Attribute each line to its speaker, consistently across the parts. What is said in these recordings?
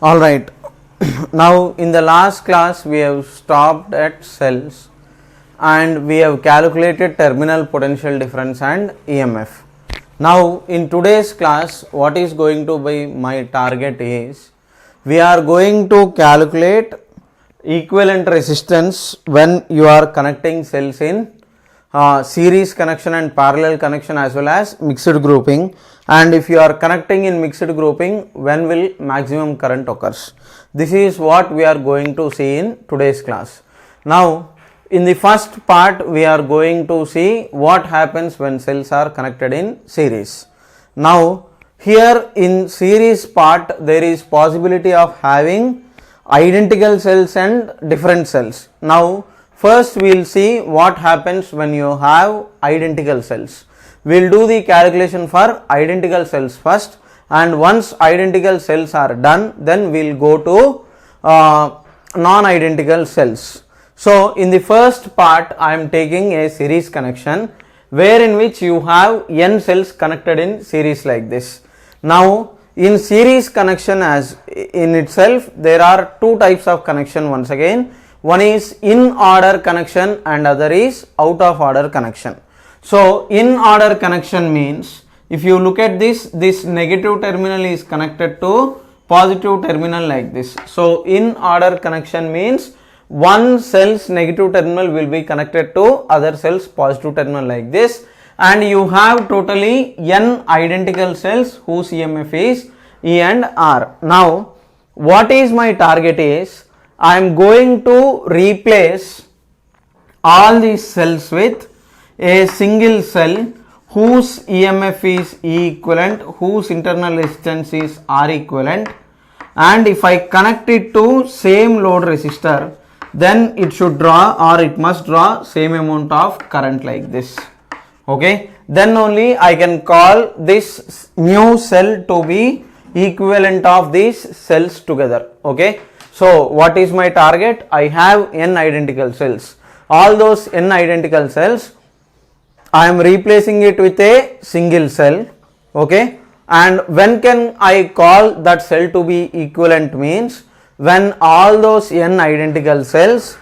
Speaker 1: All right. Now in the last class we have stopped at cells and we have calculated terminal potential difference and EMF. Now in today's class what is going to be my target is we are going to calculate equivalent resistance when you are connecting cells in series connection and parallel connection as well as mixed grouping, and if you are connecting in mixed grouping, when will maximum current occurs. This is what we are going to see in today's class. Now in the first part we are going to see what happens when cells are connected in series. Now here in series part there is possibility of having identical cells and different cells. Now first we will see what happens when you have identical cells. We will do the calculation for identical cells first, and once identical cells are done then we will go to non-identical cells. So in the first part I am taking a series connection where in which you have n cells connected in series like this. Now in series connection as in itself there are two types of connection once again. One is in order connection and other is out of order connection. So in order connection means if you look at this negative terminal is connected to positive terminal like this. So in order connection means one cell's negative terminal will be connected to other cell's positive terminal like this, and you have totally n identical cells whose EMF is E and R. Now what is my target is I am going to replace all these cells with a single cell whose EMF is E equivalent, whose internal resistance is R equivalent, and if I connect it to same load resistor then it should draw or it must draw same amount of current like this. Okay, then only I can call this new cell to be equivalent of these cells together. Okay, so what is my target? I have n identical cells. All those n identical cells I am replacing it with a single cell. Okay, and when can I call that cell to be equivalent means when all those n identical cells,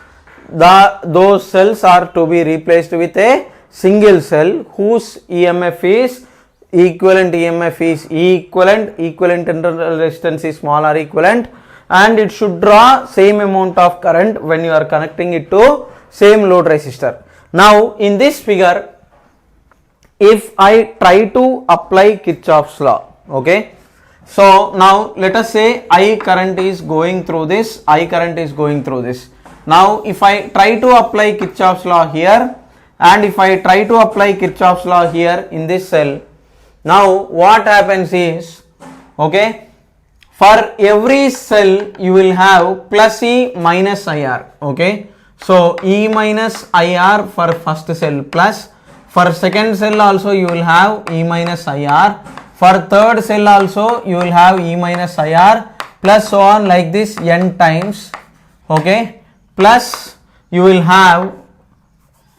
Speaker 1: those cells are to be replaced with a single cell whose EMF is equivalent, EMF is E equivalent, equivalent internal resistance is small r equivalent, and it should draw same amount of current when you are connecting it to same load resistor. Now in this figure if I try to apply Kirchhoff's law, okay, so now let us say I current is going through this, I current is going through this. Now if I try to apply Kirchhoff's law here and if I try to apply Kirchhoff's law here in this cell, now what happens is, okay, for every cell you will have plus E minus IR. Okay, so E minus IR for first cell, plus for second cell also you will have E minus IR, for third cell also you will have E minus IR, plus so on like this n times. Okay, plus you will have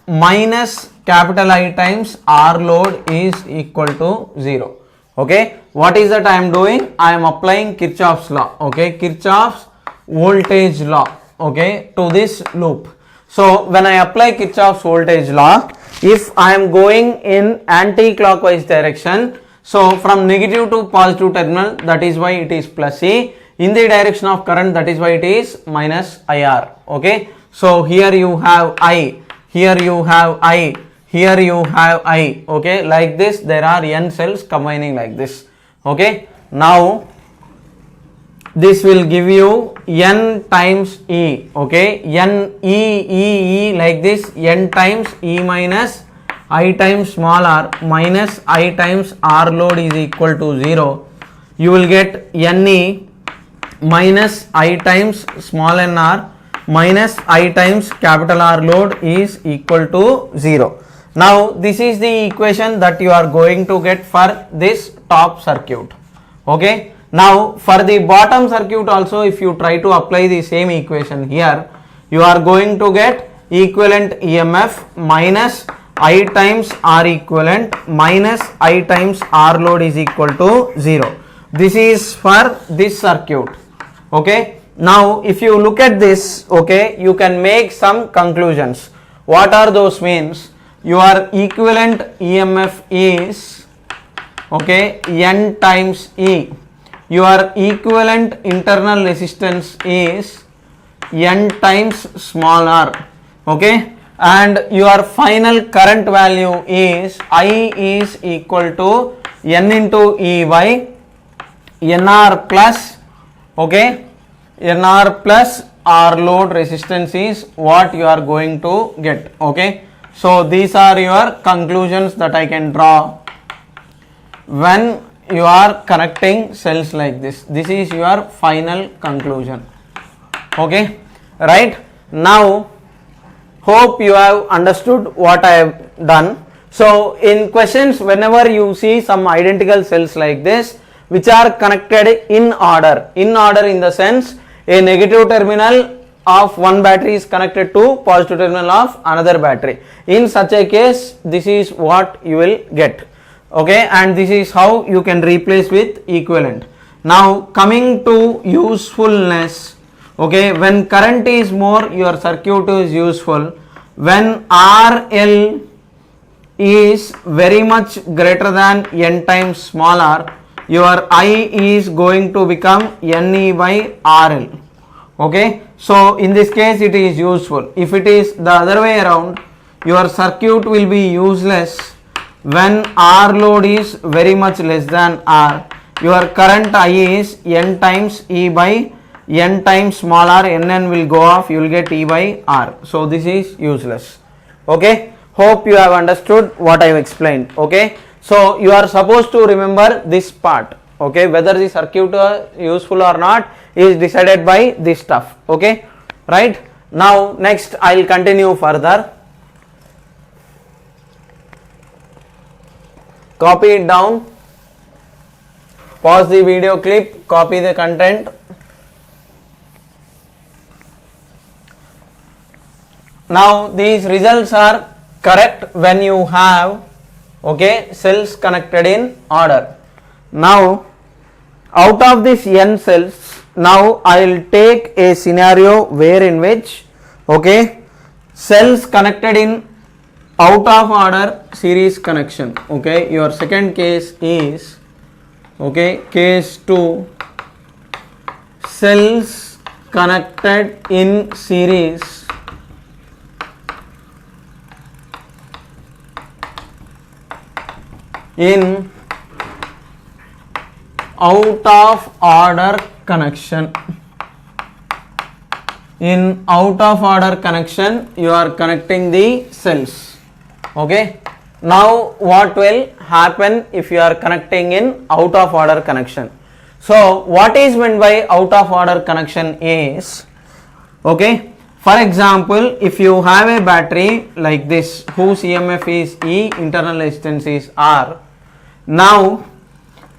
Speaker 1: minus capital I times R load is equal to 0. Okay, what is that I am doing? I am applying Kirchhoff's law. Okay, Kirchhoff's voltage law, okay, to this loop. So when I apply Kirchhoff's voltage law, if I am going in anti-clockwise direction, so from negative to positive terminal, that is why it is plus E, in the direction of current, that is why it is minus IR. Okay, so here you have I, here you have I, here you have I. Okay, like this there are n cells combining like this. Okay, now this will give you n times E. Okay, n E like this, n times E minus I times small r minus I times R load is equal to 0. You will get Ne minus I times small n r minus I times capital R load is equal to 0. Now this is the equation that you are going to get for this top circuit. Okay, now for the bottom circuit also if you try to apply the same equation here, you are going to get equivalent EMF minus I times R equivalent minus I times R load is equal to 0. This is for this circuit. Okay, now if you look at this, okay, you can make some conclusions. What are those means? Your equivalent EMF is, okay, N times E. Your equivalent internal resistance is N times small r. Okay, and your final current value is I is equal to N into E by NR plus, okay, NR plus R load resistance is what you are going to get. Okay, so these are your conclusions that I can draw when you are connecting cells like this. This is your final conclusion. Okay, right? Now hope you have understood what I have done. So in questions, whenever you see some identical cells like this which are connected in order in the sense a negative terminal of one battery is connected to positive terminal of another battery, in such a case this is what you will get. Okay, and this is how you can replace with equivalent. Now coming to usefulness, okay, when current is more your circuit is useful. When RL is very much greater than N times small r, your I is going to become NE by RL. Okay, so in this case it is useful. If it is the other way around, your circuit will be useless when R load is very much less than R. Your current I is N times E by N times small r, Nn will go off, you will get E by R. So this is useless. Okay, hope you have understood what I have explained. Okay, so you are supposed to remember this part. Okay, whether the circuit useful or not is decided by this stuff. Okay, right? Now next I will continue further. Copy it down, pause the video clip, copy the content. Now these results are correct when you have, okay, cells connected in order. Now out of this n cells, now I will take a scenario where in which, okay, cells connected in out of order series connection. Okay, your second case is, okay, case 2, cells connected in series in out of order connection. In out of order connection you are connecting the cells. Okay, now what will happen if you are connecting in out of order connection? So what is meant by out of order connection is, okay, for example, if you have a battery like this whose EMF is E, internal resistance is R. Now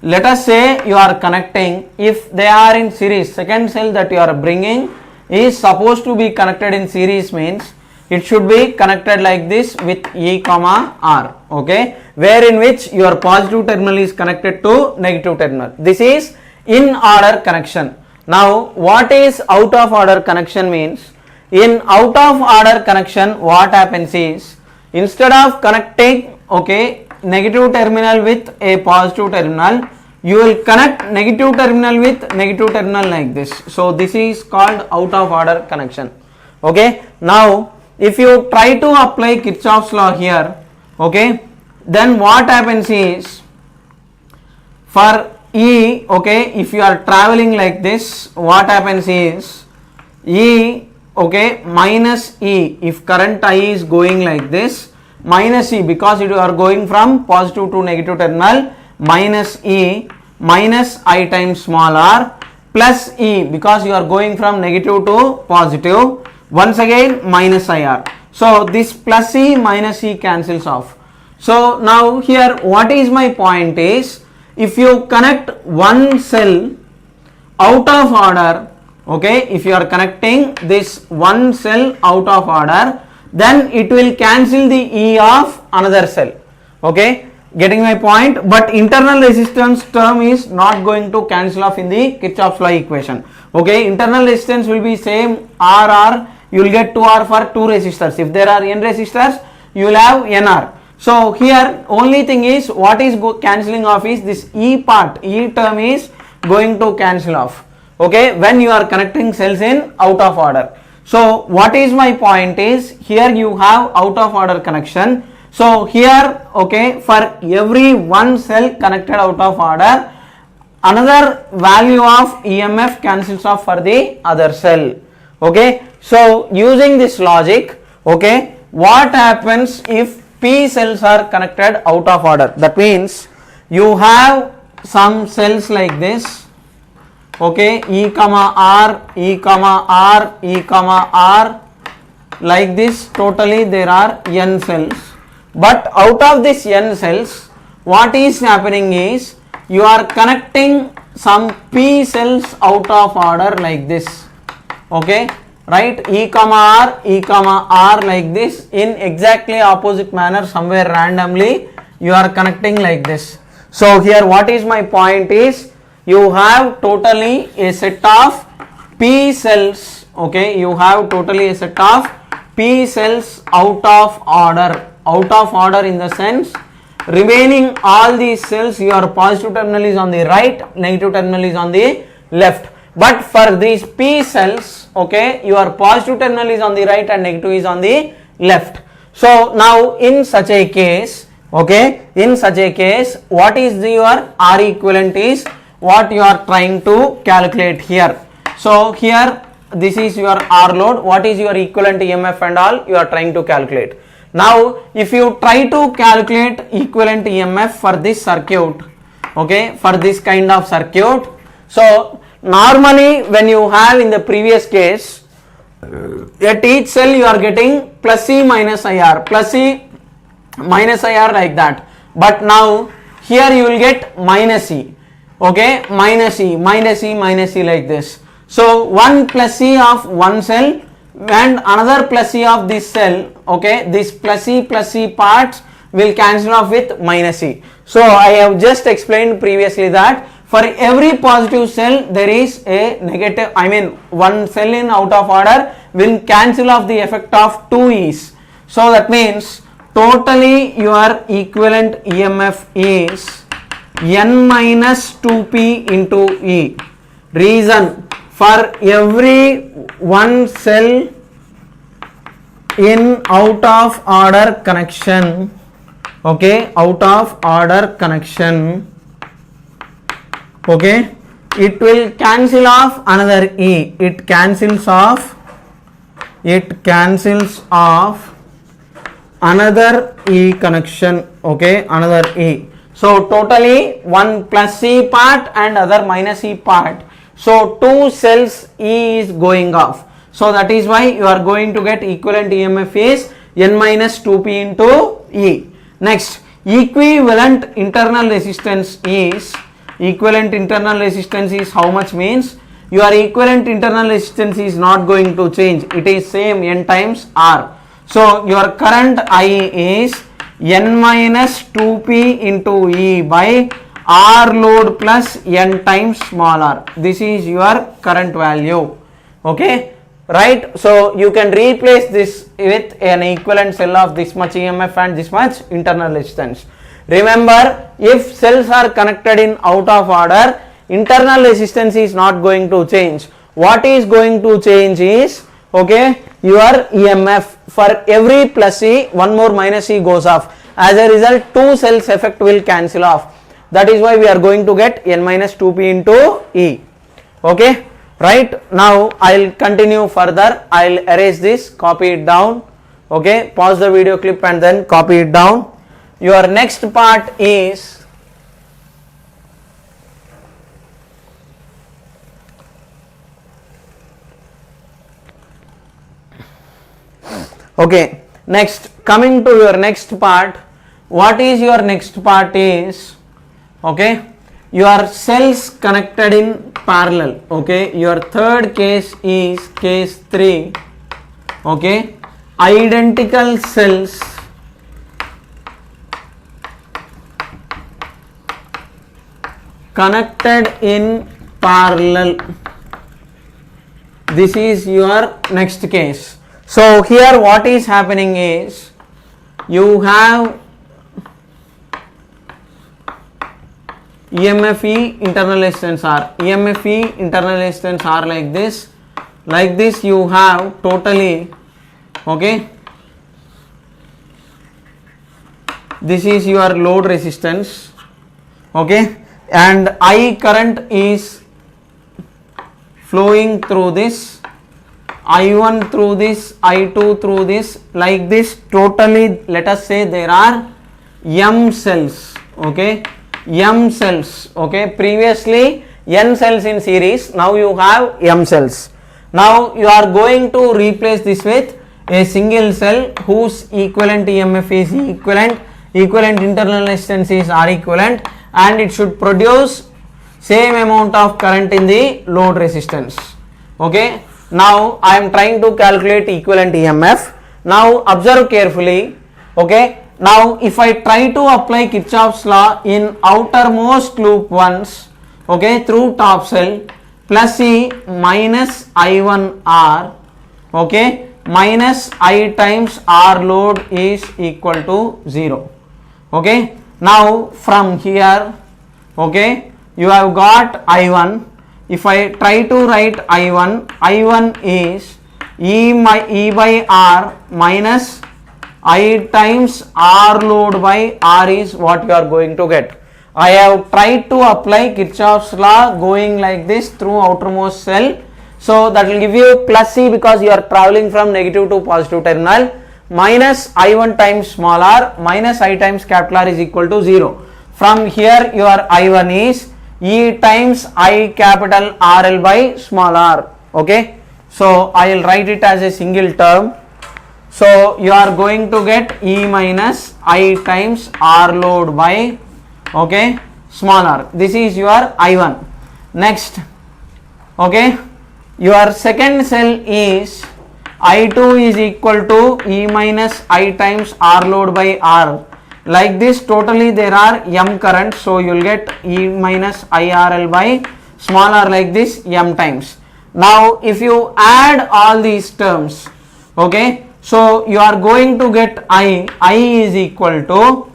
Speaker 1: let us say you are connecting, if they are in series, second cell that you are bringing is supposed to be connected in series, means it should be connected like this with E comma R. Okay, where in which your positive terminal is connected to negative terminal. This is in order connection. Now what is out of order connection means? In out of order connection what happens is, instead of connecting, okay, negative terminal with a positive terminal, you will connect negative terminal with negative terminal like this. So this is called out of order connection. Okay, now if you try to apply Kirchhoff's law here, okay, then what happens is, for E, okay, if you are traveling like this, what happens is E, okay, minus E, if current I is going like this, minus E, because you are going from positive to negative terminal, minus E minus I times small r, plus E, because you are going from negative to positive, once again minus IR. So this plus E minus E cancels off. So now here what is my point is, if you connect one cell out of order, okay, if you are connecting this one cell out of order, then it will cancel the E of another cell. Okay, Getting my point? But internal resistance term is not going to cancel off in the Kirchhoff's law equation. Okay, internal resistance will be same R. You will get 2R for 2 resistors. If there are n resistors, you will have nR. So here only thing is what is cancelling off is this E part. E term is going to cancel off. Okay, when you are connecting cells in out of order. So what is my point is here you have out of order connection. So here, okay, for every one cell connected out of order, another value of EMF cancels off for the other cell. Okay, so using this logic, okay, what happens if P cells are connected out of order? That means you have some cells like this, okay, E comma R, E comma R, E comma R, like this. Totally there are n cells. But out of this n cells, what is happening is you are connecting some P cells out of order like this. Okay, right? E comma R like this in exactly opposite manner, somewhere randomly you are connecting like this. So here what is my point is you have totally a set of P cells. Okay, you have totally a set of P cells out of order. Out of order in the sense remaining all these cells your positive terminal is on the right, negative terminal is on the left. But for these P cells, okay, your positive terminal is on the right and negative is on the left. So now in such a case, okay, in such a case what is your R equivalent is what you are trying to calculate here. So here this is your R load, what is your equivalent EMF and all you are trying to calculate. Now if you try to calculate equivalent EMF for this circuit, okay, for this kind of circuit, so normally when you have in the previous case at each cell you are getting plus C minus IR, plus C minus IR like that, but now here you will get minus E, okay, minus E like this. So one plus C of one cell and another plus C of this cell, okay, this plus C parts will cancel off with minus C. So I have just explained previously that for every positive cell there is a negative, I mean one cell in out of order will cancel off the effect of 2 E's. So that means totally your equivalent EMF is N minus 2P into E. Reason, for every one cell in out of order connection, okay, out of order connection, okay, it will cancel off another E, it cancels off another E connection, okay, another E. So totally one plus C part and other minus C part. So 2 cells E is going off. So that is why you are going to get equivalent EMF is N minus 2P into E. Next, equivalent internal resistance is how much means your equivalent internal resistance is not going to change. It is same N times R. So your current I is N minus 2P into E by R load plus N times small r. This is your current value. Okay, right? So you can replace this with an equivalent cell of this much EMF and this much internal resistance. Remember, if cells are connected in out of order, internal resistance is not going to change. What is going to change is, okay, your EMF. For every plus C, one more minus C goes off. As a result, 2 cells effect will cancel off. That is why we are going to get N minus 2P into E. Okay, right? Now I will continue further. I will erase this, copy it down. Okay, pause the video clip and then copy it down. Your next part is okay. Next, coming to your next part. What is your next part is, okay, your cells connected in parallel. Okay, your third case is case 3. Okay, identical cells connected in parallel. This is your next case. So here what is happening is you have EMFE internal resistance R. EMFE internal resistance R like this. Like this you have totally, okay, this is your load resistance, okay, and I current is flowing through this, I1 through this, I2 through this, like this. Totally, let us say there are M cells, okay, M cells, okay, previously N cells in series, now you have M cells. Now you are going to replace this with a single cell whose equivalent EMF is equivalent, equivalent internal resistance is R equivalent, and it should produce same amount of current in the load resistance, okay. Now I am trying to calculate equivalent EMF. Now observe carefully, okay. Now if I try to apply Kirchhoff's law in outermost loop once, okay, through top cell, plus E minus I1 R, okay, minus I times R load is equal to 0, okay. Now from here, okay, you have got I1. If I try to write I1, I1 is E by R minus I times R load by R is what you are going to get. I have tried to apply Kirchhoff's law going like this through outermost cell. So that will give you plus C because you are traveling from negative to positive terminal, minus I1 times small r minus I times capital R is equal to 0. From here your I1 is E times I capital RL by small r, okay. So I will write it as a single term. So you are going to get E minus I times R load by, okay, small r. This is your I1. Next, okay, your second cell is I2 is equal to E minus I times R load by R. Like this, totally there are M current, so you will get E minus IRL by small r like this M times. Now if you add all these terms, okay, so you are going to get I is equal to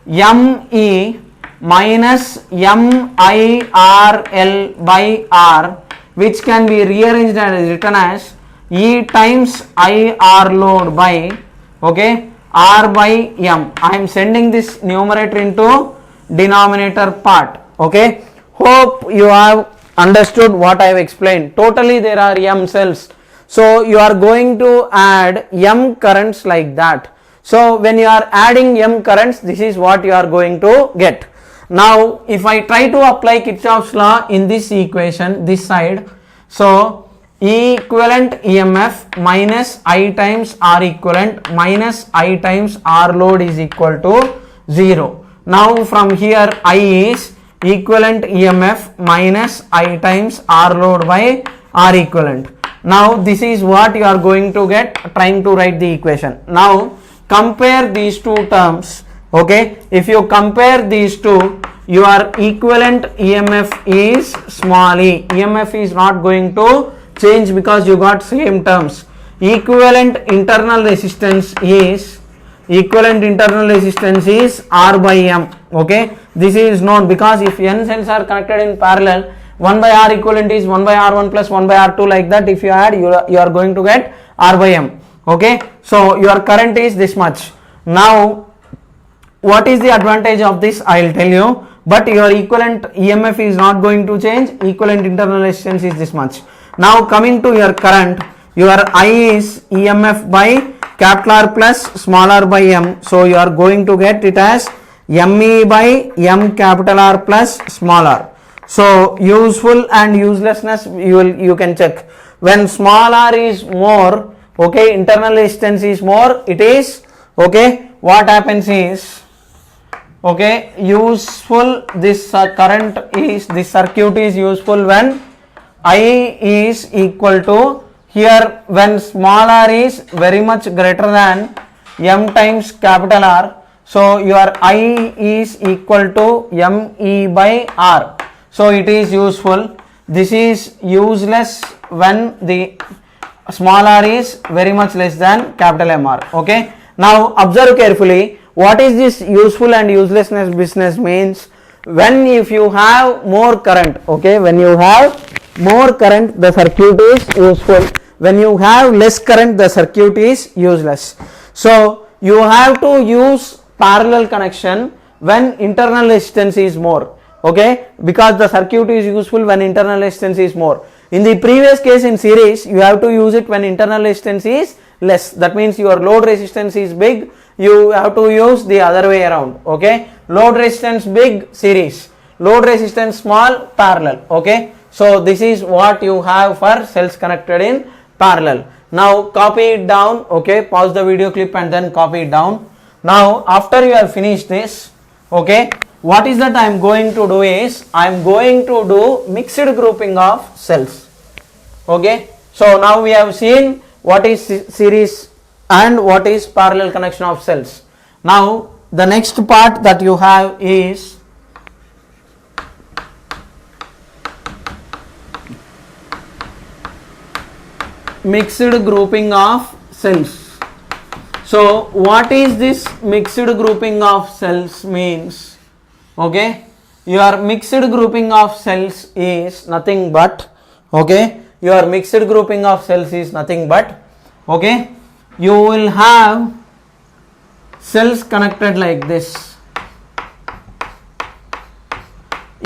Speaker 1: ME minus MIRL by R, which can be rearranged and written as E times IR load by, okay, R by M. I am sending this numerator into denominator part, okay. Hope you have understood what I have explained. Totally there are M cells, so you are going to add M currents like that. So when you are adding M currents, this is what you are going to get. Now if I try to apply Kirchhoff's law in this equation, this side, so equivalent EMF minus I times R equivalent minus I times R load is equal to 0. Now from here I is equivalent EMF minus I times R load by R equivalent. Now this is what you are going to get trying to write the equation. Now compare these two terms, okay. If you compare these two, your equivalent EMF is small e. EMF is not going to change because you got same terms. Equivalent internal resistance is R by M, okay. This is known because if N cells are connected in parallel, 1 by R equivalent is 1 by R1 plus 1 by R2, like that. If you add, you are going to get R by M, okay. So your current is this much. Now what is the advantage of this, I will tell you, but your equivalent EMF is not going to change. Equivalent internal resistance is this much. Now coming to your current, your I is EMF by capital R plus small r by M. So you are going to get it as ME by M capital R plus small r. So useful and uselessness you can check. When small r is more, okay, internal resistance is more, it is, okay, what happens is, okay, useful, this current is, this circuit is useful when I is equal to, here when small r is very much greater than M times capital R, so your I is equal to ME by R. so it is useful. This is useless when the small r is very much less than capital MR. Okay, now observe carefully. What is this useful and uselessness business means? When if you have more current, okay, when you have more current, the circuit is useful. When you have less current, the circuit is useless. So you have to use parallel connection when internal resistance is more, okay, because the circuit is useful when internal resistance is more. In the previous case in series, you have to use it when internal resistance is less. That means your load resistance is big, you have to use the other way around. Okay, load resistance big, series, load resistance small, parallel. Okay, so this is what you have for cells connected in parallel. Now copy it down. Okay, pause the video clip and then copy it down. Now after you have finished this, okay, what is that I am going to do is I am going to do mixed grouping of cells. Okay, so now we have seen what is series and what is parallel connection of cells. Now the next part that you have is mixed grouping of cells. So what is this mixed grouping of cells means? Okay, your mixed grouping of cells is nothing but, okay, your mixed grouping of cells is nothing but, okay, you will have cells connected like this.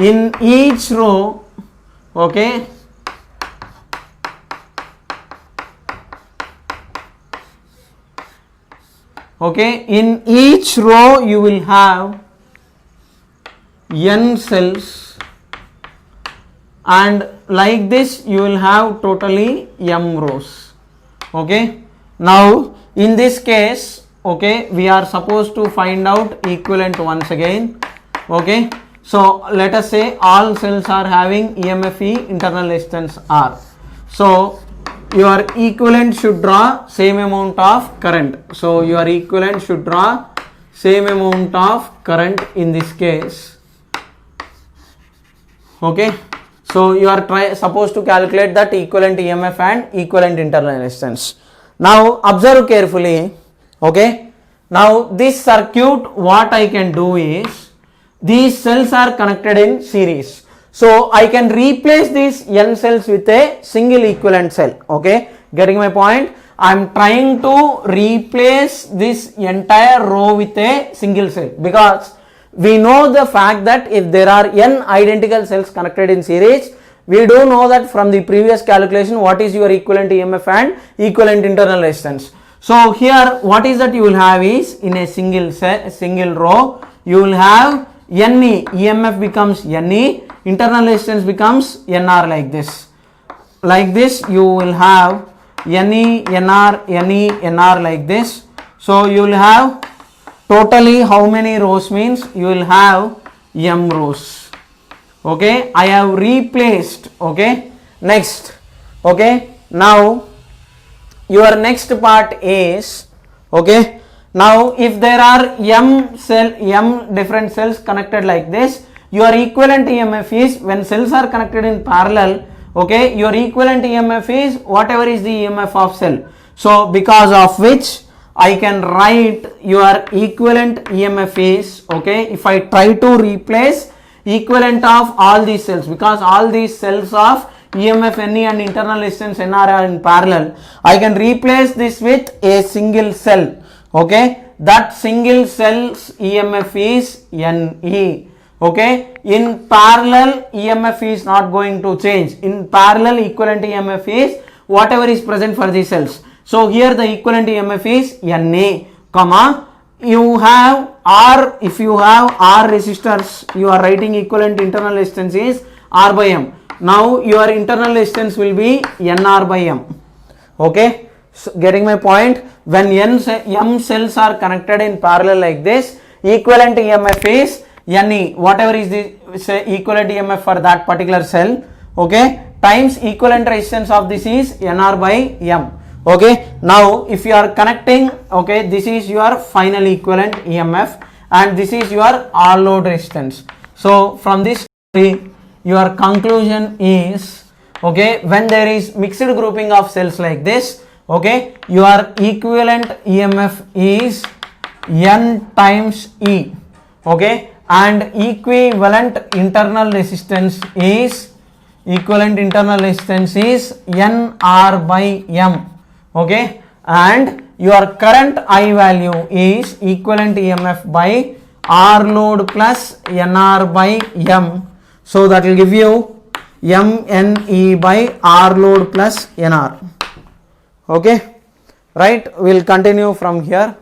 Speaker 1: In each row, okay, okay, in each row you will have n cells, and like this you will have totally m rows. Okay, now in this case, okay, we are supposed to find out equivalent once again. Okay, so let us say all cells are having EMFE, internal resistance R. So your equivalent should draw same amount of current. So your equivalent should draw same amount of current in this case. Okay, so you are supposed to calculate that equivalent EMF and equivalent internal resistance. Now observe carefully. Okay, now this circuit, what I can do is these cells are connected in series. So I can replace these n cells with a single equivalent cell. Okay, getting my point? I am trying to replace this entire row with a single cell, because we know the fact that if there are n identical cells connected in series, we do know that from the previous calculation what is your equivalent EMF and equivalent internal resistance. So here what is that you will have is in a single cell, single row, you will have NE, EMF becomes NE, internal resistance becomes NR like this. Like this you will have NE, NR, NE, NR like this. So you will have totally how many rows means you will have m rows. Okay, I have replaced. Okay, next, okay, now your next part is, okay, now if there are m different cells connected like this, your equivalent EMF is, when cells are connected in parallel, okay, your equivalent EMF is whatever is the EMF of cell. So because of which I can write your equivalent EMF is, okay, if I try to replace equivalent of all these cells, because all these cells of EMF NE and internal resistance NR are in parallel, I can replace this with a single cell. Okay, that single cell's EMF is NE. Okay, in parallel EMF is not going to change. In parallel equivalent EMF is whatever is present for the cells. So here the equivalent EMF is NA, comma, you have R, if you have R resistors, you are writing equivalent internal resistance is R by M. Now your internal resistance will be NR by M. Okay, so getting my point? When M cells are connected in parallel like this, equivalent EMF is NE, whatever is the equivalent EMF for that particular cell, okay, times equivalent resistance of this is NR by M. Okay, now if you are connecting, okay, this is your final equivalent EMF and this is your all load resistance. So from this your conclusion is, okay, when there is mixed grouping of cells like this, okay, your equivalent EMF is N times E, okay, and equivalent internal resistance is NR by M, okay, and your current I value is equivalent EMF by R load plus NR by M, so that will give you MNE by R load plus NR, okay, right. We'll continue from here.